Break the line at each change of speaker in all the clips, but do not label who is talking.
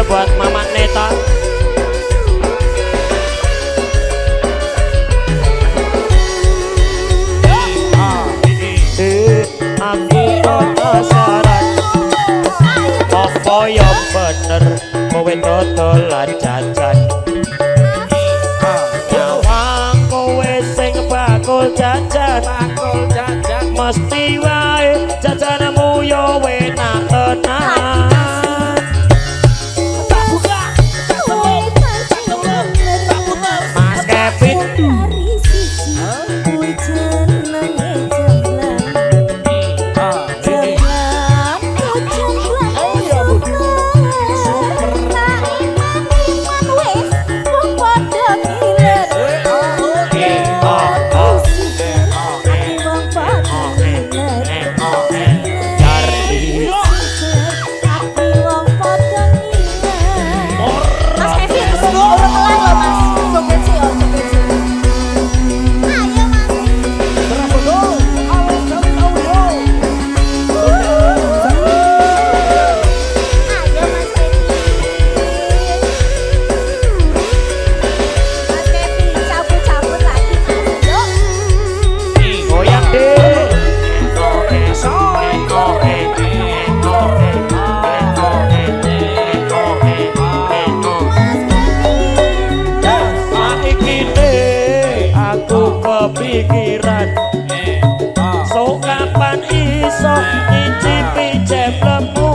Buat Mama Neta. Aku penasaran apa yang bener kowe dodolan jajan. Nyawang kowe sing bakul jajan, mesti wae jajanmu yo enak tenan. pikiran so kapan iso nyicipi jam lemu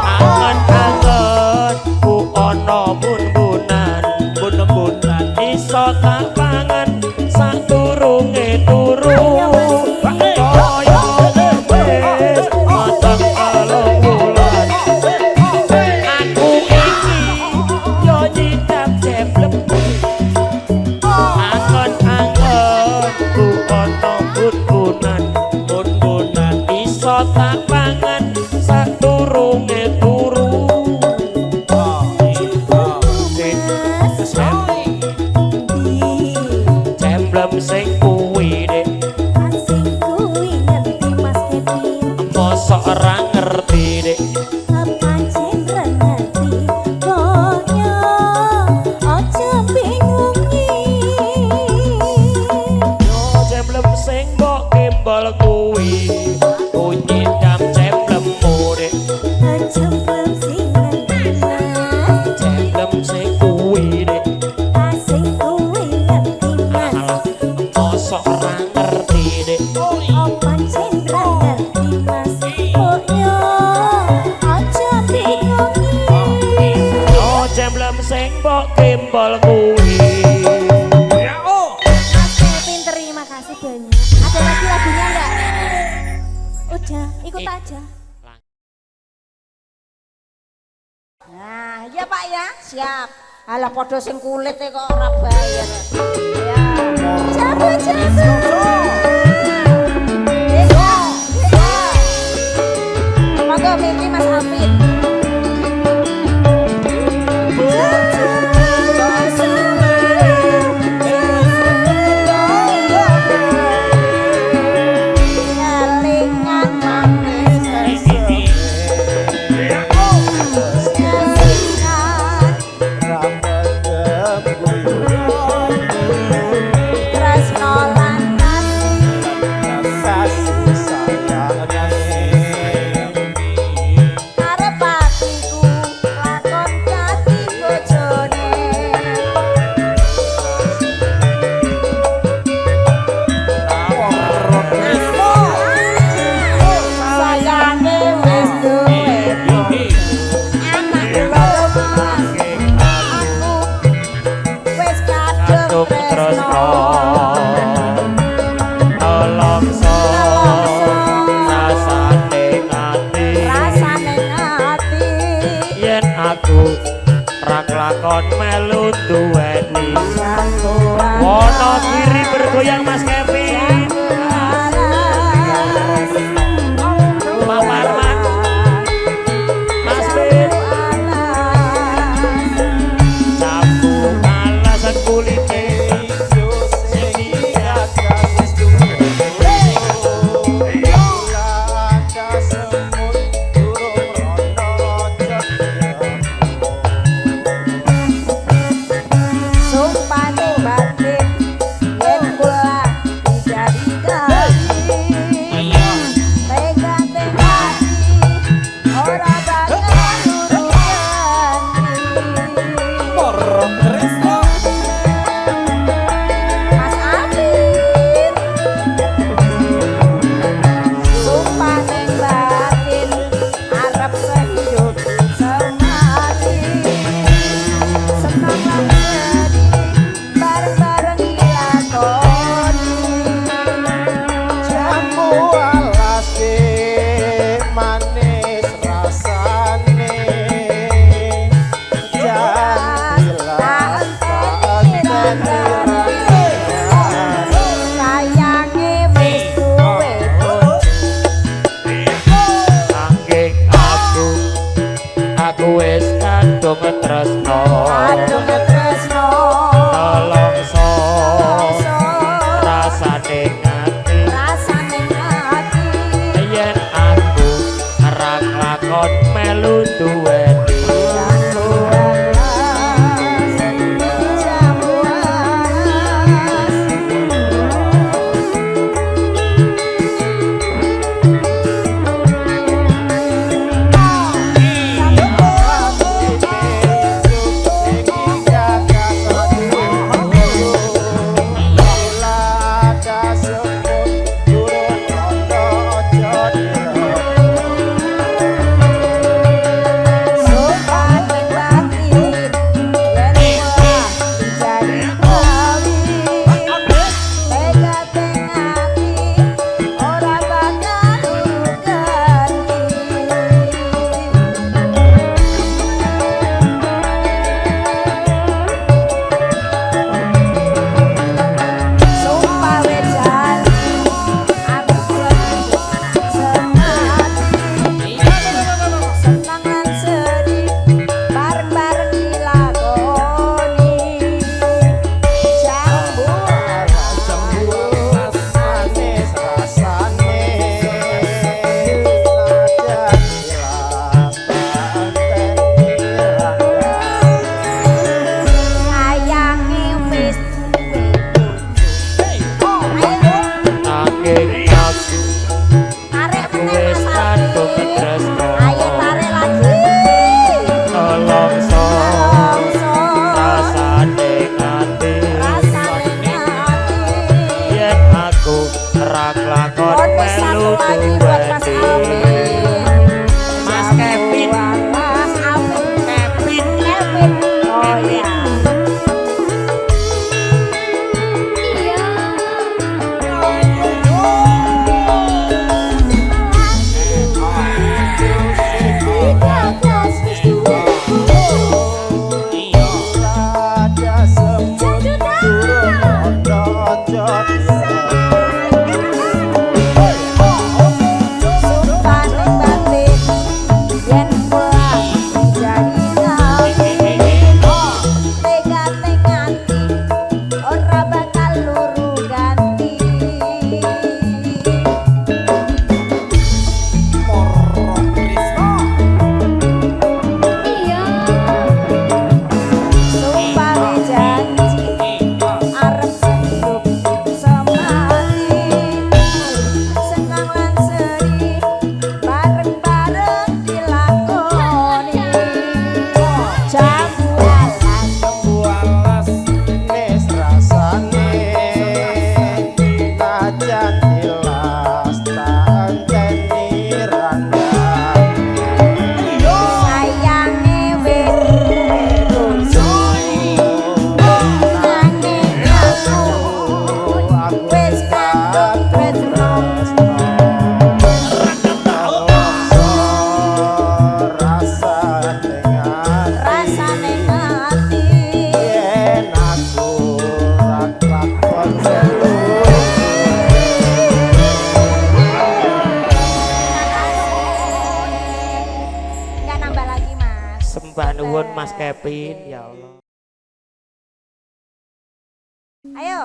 angen-angen ku ono bun-bunan iso tak pangan saturunge turu kaya wis mateng alung bulan aku iki yo nyidam jam lemu angen-angen ku ono bun-bunan iso tak pangan saturunge turu jemblem sing kuwi dek mosok ora ngerti dek jemblem sing mbok kembal kuwi bunyi dam jemblemu dek jemblem sing kuwi dek alah mosok ora ngerti dek jemblem sing mbok kembal kuwi
Terima kasih banyak. Ada lagi lagunya enggak? Udah, ikut aja.
Nah, iya Pak ya, siap. Alah podo sing kulit kok ora bayar. Ya.
Jago.
Monggo Miki Mas Alvin.
Raklakon melu duweni wono kiri bergoyang Mas Kevin Pak Marman Mas Ben sapu alasan kulite saking aku
Tarik
aku
meneh
wis
Mas
kandung
Aldi.
tresno
Ayo tarik lagi.
Tolongso
Longso.
rasane ngati
Rasane hati.
yen aku rak lakon
Bonus
melu
satu lagi buat Mas
duweni
Alvin.
Mas Kevin
Mas Alvin.
Kevin
Kevin. Oh ya. Sumpah batin yen pulang jadi nabi. Tega-tegati ora bakal luru ganti. Sumpah janji arep hidup semati. Senang lan sedih bareng-bareng dilakoni. Jambu alas
Bualas nes rasane najan tilas tak enteni randane
sayange wis nanging aku wis kandung tresno. Rasane ngati
yen aku lakon selu
nggak nambah lagi Mas.
sembah nuwun Mas Kevin ya Allah
Ayo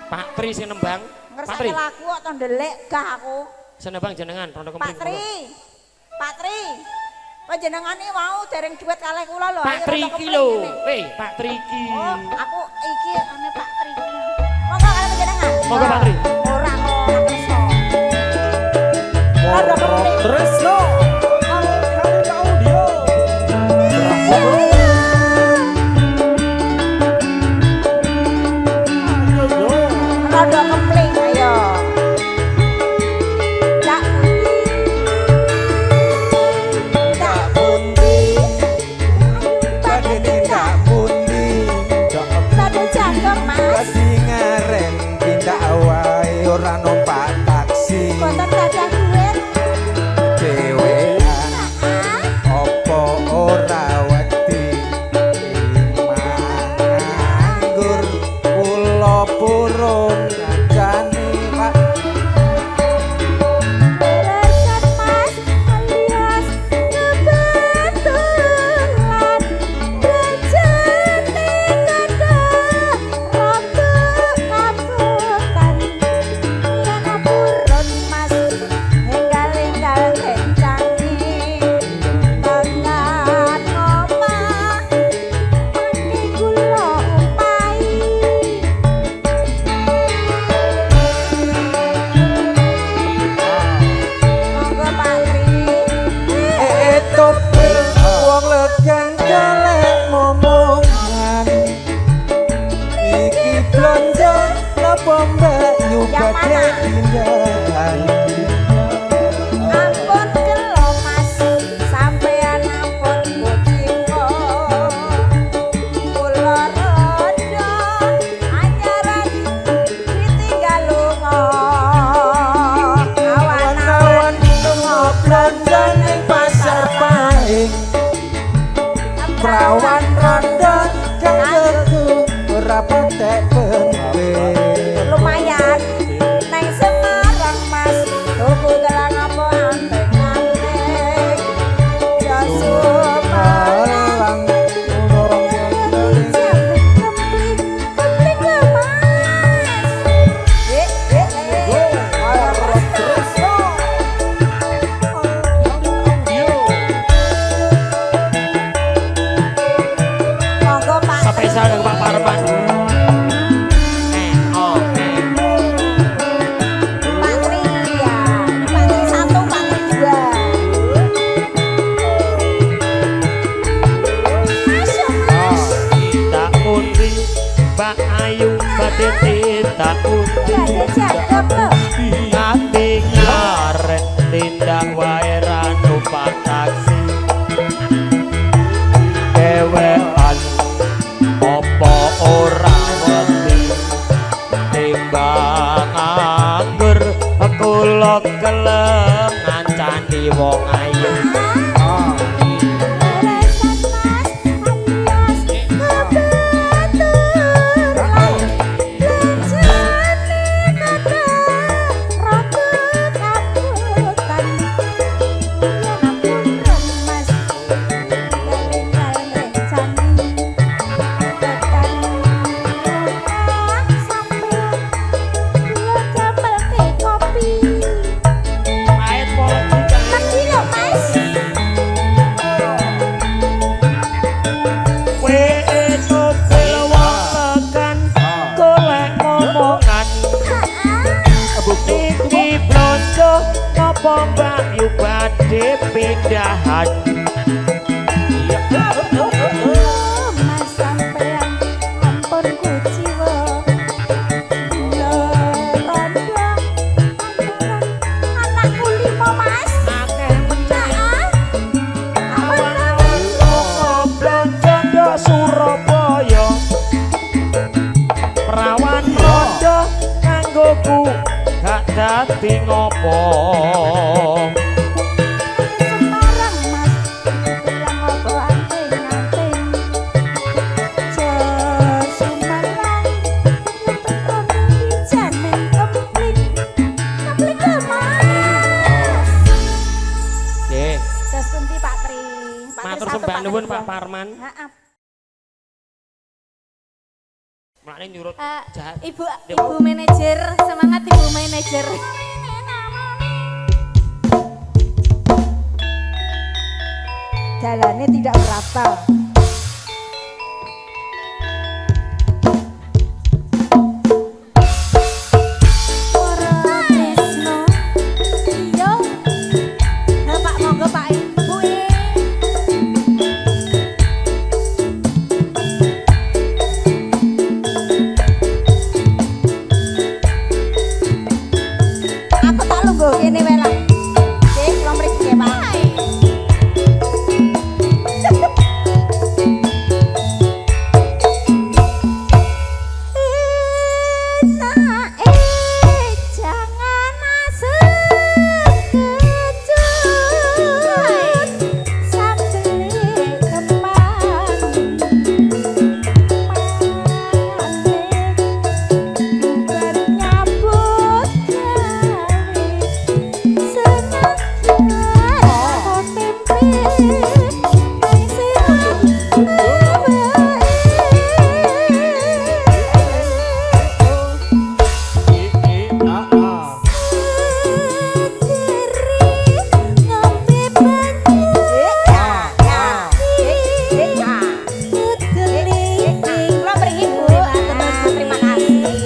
Pak Tri sing nembang Pak
ngersake
Tri
lagu kok to ndelik gah aku.
senebang jenengan rondo
Pak Tri. Pak Tri. Panjenengan iki mau dereng duet kalih kula lho.
Pak
Ayo
Tri
rada
iki
kepling
lho
ngene.
Pak Tri iki
Oh, aku iki ane Pak Tri. Monggo kalih panjenengan.
Monggo, Pak Tri.
Ora kok kersa. Rada kepling.
Tresno audio
Rada kepling ayo. Tak
pundi bagene tak pundi
satu jangkep Mas.
Lagi ngaren tindak wae ora numpak taksi
Boten gadah duit.
dhewean
Ah,
opo ora wedi nganggur kula purun kancane Pak
beresan Mas alias kebetulan rejeki kada rada kabutan yen purun Mas enggal-enggal kencangi tangan omah mangke kula umpahi. Monggo Pak Tri.
tope wong legan golek momongan iki blonjo napa mbak nyubade pindahan
Ampun kelo Mas, sampeyan ampun bojiko. Kula rada anyaran ditinggal lunga.
awan-awan lunga blonjo ning pasar paing prawan rondo kanggo ora patek pembe
lumayan nang Semarang
wong ayu.
Oh.
Leresan mas alias kebetulan Lencani kada rambut rambutan Ya ampun remas Tinggal lencani Tekan rumah sampai Lo jambel ke kopi
Pahit politik.
Lagi lo mas
Kowe itu wong tekan golek ngomongan. Niki blonjo napa mbak yu badhe pindahan.
Mas sampean ampun kuciwa Lo rondo Antaran anakku 5 mas
Akeh mencari
Awan-awan
blonjo ndok Surabaya. Perawan rondo kanggoku gak dadi ngopo.
Semarang mas Bilang apa anting-anting Jor Sumalang Ngetekon dijamin kempling Kempling lo mas
Nggih,
Terus pundi Pak Tri? Pak Tri
matur
satu,
sembah
Tri
nuwun
dua.
Pak Parman.
Heeh.
Makne nyurut jahat.
Ibu manajer semangat ibu manajer
Jalannya tidak merata.
Ora tresno iya
Pak monggo Pak Ibu. Aku tak lungguh kene wae lah. Nggih, kula mriki nggih Pak.
jangan sekejut sambeli kembang bernyambut kali senajan aku tempe
Kula mriki Bu. Terima kasih.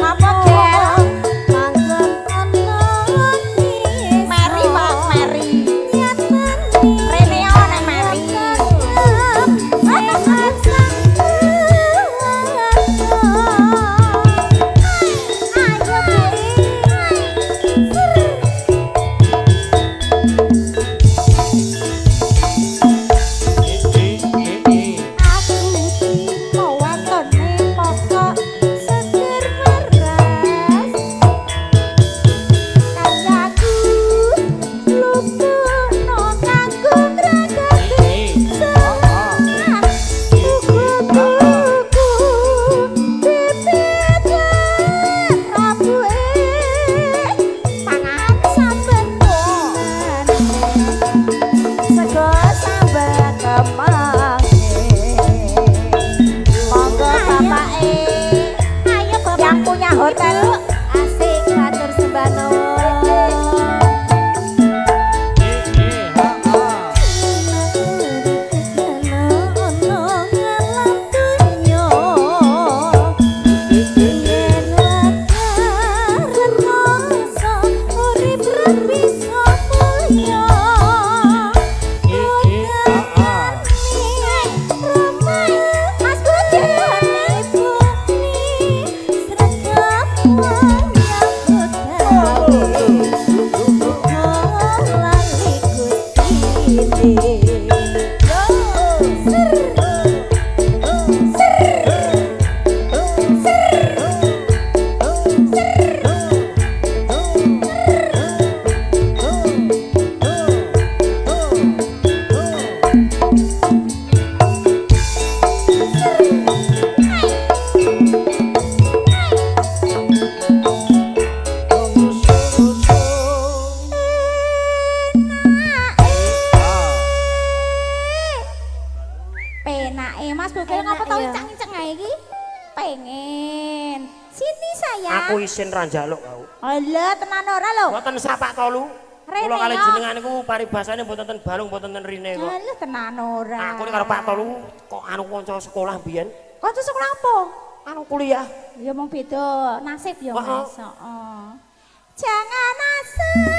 Apa Gel? Mary Pak, Mary. Reneo nek Mary.
Aku mau watone pokok seger meras Kanyaku lupukno kanggo ngragati semangat Tuku-tuku bibit rambué Pangan samben
Sego sambal kemang. Monggo Bapak
Ayo bapak
yang punya hotel.
asik ngatur sembano Mas Budi, Ibu ni, seragam
ya?
Aku isin ra njaluk kau.
Alah tenan ora lho.
Mboten sapak tolu.
Rene
Kula kali
ya.
jenengan niku paribasane mboten ten balung mboten ten rine kok.
Alah tenan ora.
Aku nek karo Pak Tolu kok anu kanca sekolah biyen.
Kanca sekolah apa?
Anu kuliah.
Ya mung beda nasib ya
Heeh.
Mas. Heeh. Jangan nasib.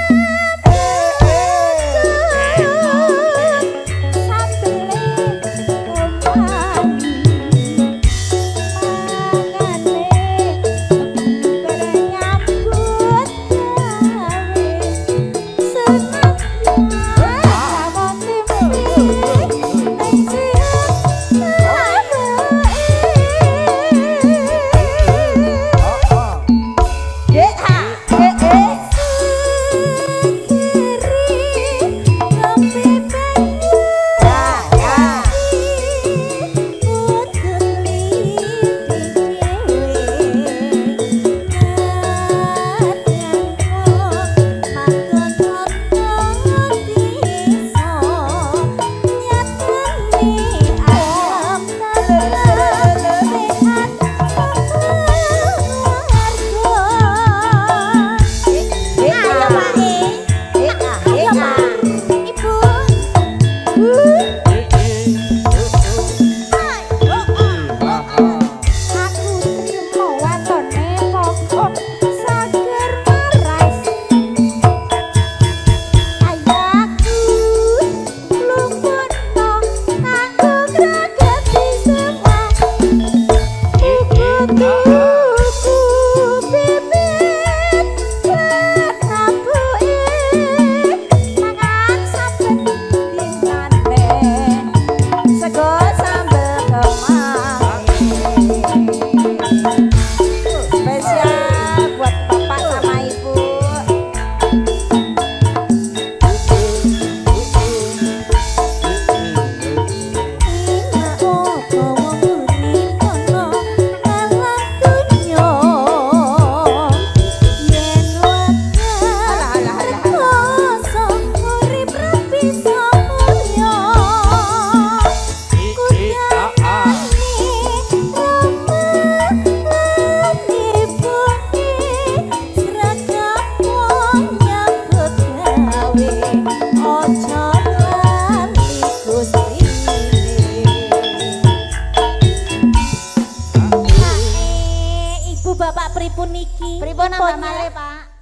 Bapak pripun niki?
Pripun nambah malih, Pak?